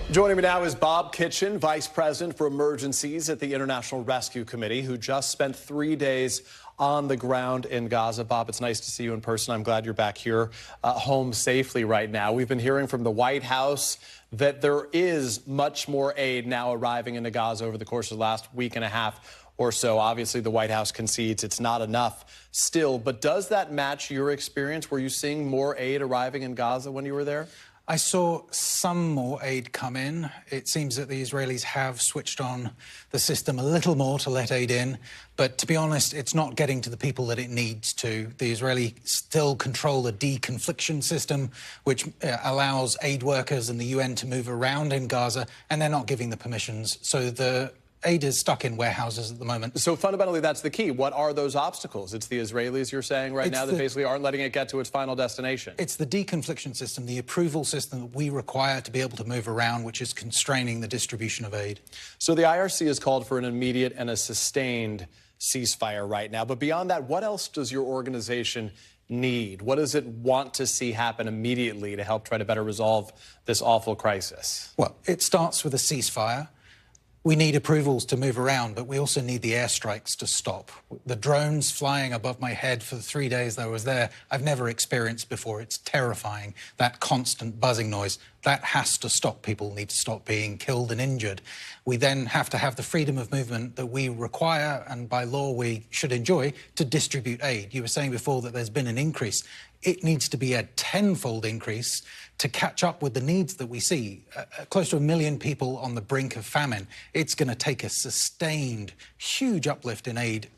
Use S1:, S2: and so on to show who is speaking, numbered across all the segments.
S1: Joining me now is Bob Kitchen, Vice President for Emergencies at the International Rescue Committee, who just spent 3 days on the ground in Gaza. Bob, it's nice to see you in person. I'm glad you're back here home safely right now. We've been hearing from the White House that there is much more aid now arriving into Gaza over the course of the last week and a half or so. Obviously, the White House concedes it's not enough still, but does that match your experience? Were you seeing more aid arriving in Gaza when you were there?
S2: I saw some more aid come in. It seems that the Israelis have switched on the system a little more to let aid in. But to be honest, it's not getting to the people that it needs to. The Israelis still control a deconfliction system, which allows aid workers and the UN to move around in Gaza, and they're not giving the permissions. So the aid is stuck in warehouses at the moment.
S1: So fundamentally, that's the key. What are those obstacles? It's the Israelis, you're saying right now, that basically aren't letting it get to its final destination.
S2: It's the deconfliction system, the approval system that we require to be able to move around, which is constraining the distribution of aid.
S1: So the IRC has called for an immediate and a sustained ceasefire right now. But beyond that, what else does your organization need? What does it want to see happen immediately to help try to better resolve this awful crisis?
S2: Well, it starts with a ceasefire. We need approvals to move around, but we also need the airstrikes to stop. The drones flying above my head for the 3 days that I was there, I've never experienced before. It's terrifying, that constant buzzing noise. That has to stop. People need to stop being killed and injured. We then have to have the freedom of movement that we require, and by law we should enjoy, to distribute aid. You were saying before that there's been an increase. It needs to be a tenfold increase to catch up with the needs that we see. Close to 1 million people on the brink of famine. It's going to take a sustained, huge uplift in aid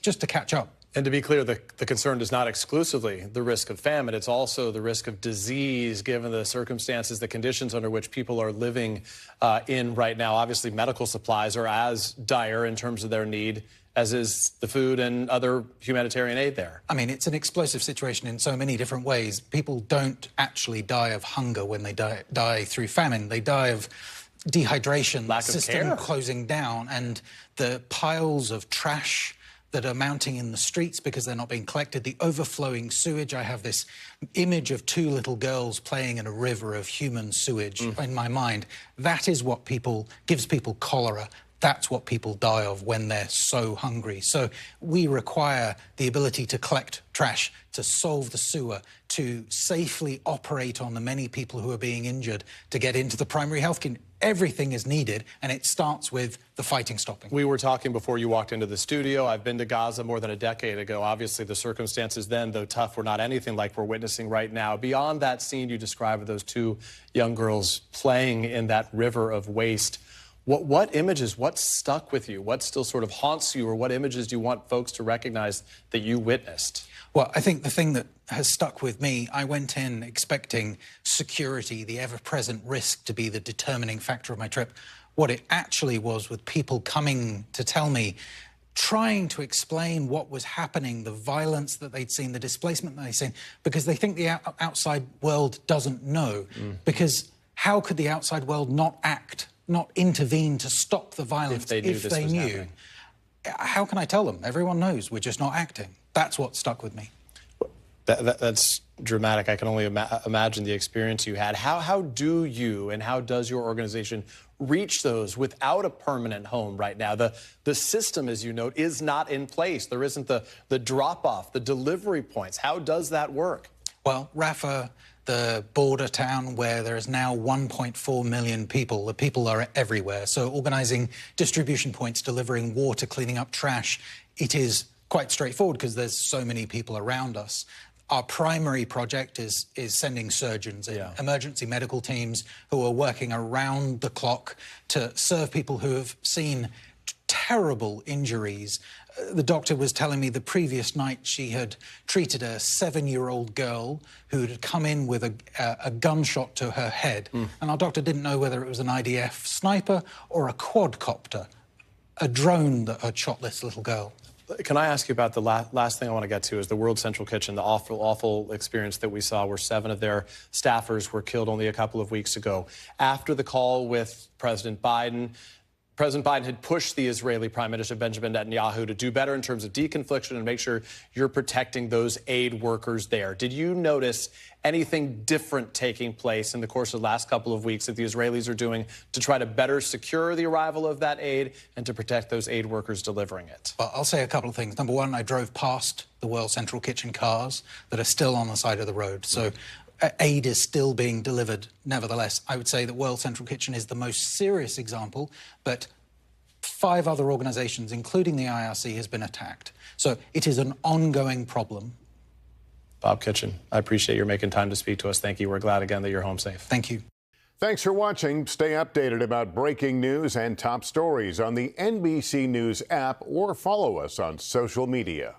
S2: just to catch up.
S1: And to be clear, the concern is not exclusively the risk of famine. It's also the risk of disease, given the circumstances, the conditions under which people are living in right now. Obviously, medical supplies are as dire in terms of their need as is the food and other humanitarian aid there.
S2: I mean, it's an explosive situation in so many different ways. People don't actually die of hunger when they die through famine. They die of dehydration,
S1: lack of care,
S2: closing down, and the piles of trash that are mounting in the streets because they're not being collected, the overflowing sewage. I have this image of 2 little girls playing in a river of human sewage in my mind. That is what gives people cholera. That's what people die of when they're so hungry. So we require the ability to collect trash, to solve the sewer, to safely operate on the many people who are being injured, to get into the primary health care. Everything is needed, and it starts with the fighting stopping.
S1: We were talking before you walked into the studio. I've been to Gaza more than a decade ago. Obviously, the circumstances then, though tough, were not anything like we're witnessing right now. Beyond that scene you described of those 2 young girls playing in that river of waste, what images, what stuck with you? What still sort of haunts you, or what images do you want folks to recognize that you witnessed?
S2: Well, I think the thing that has stuck with me, I went in expecting security, the ever-present risk, to be the determining factor of my trip. What it actually was, with people coming to tell me, trying to explain what was happening, the violence that they'd seen, the displacement that they'd seen, because they think the outside world doesn't know. Because how could the outside world not act, not intervene to stop the violence if they knew? How can I tell them? Everyone knows, we're just not acting. That's what stuck with me.
S1: That's dramatic. I can only imagine the experience you had. How do you and how does your organization reach those without a permanent home right now? The system, as you note, is not in place. There isn't the drop-off, the delivery points. How does that work?
S2: Well, Rafah, the border town where there is now 1.4 million people, the people are everywhere. So organising distribution points, delivering water, cleaning up trash, it is quite straightforward because there's so many people around us. Our primary project is sending surgeons in, emergency medical teams who are working around the clock to serve people who have seen terrible injuries. The doctor was telling me the previous night she had treated a 7-year-old girl who had come in with a gunshot to her head. And our doctor didn't know whether it was an IDF sniper or a quadcopter, a drone that had shot this little girl.
S1: Can I ask you about the last thing I want to get to is the World Central Kitchen, the awful experience that we saw where 7 of their staffers were killed only a couple of weeks ago. After the call with President Biden, President Biden had pushed the Israeli Prime Minister Benjamin Netanyahu to do better in terms of deconfliction and make sure you're protecting those aid workers there. Did you notice anything different taking place in the course of the last couple of weeks that the Israelis are doing to try to better secure the arrival of that aid and to protect those aid workers delivering it?
S2: Well, I'll say a couple of things. Number one, I drove past the World Central Kitchen cars that are still on the side of the road. So aid is still being delivered. Nevertheless, I would say that World Central Kitchen is the most serious example, but 5 other organizations, including the IRC, has been attacked. So it is an ongoing problem.
S1: Bob Kitchen, I appreciate your making time to speak to us. Thank you. We're glad again that you're home safe.
S2: Thank you.
S3: Thanks for watching. Stay updated about breaking news and top stories on the NBC News app or follow us on social media.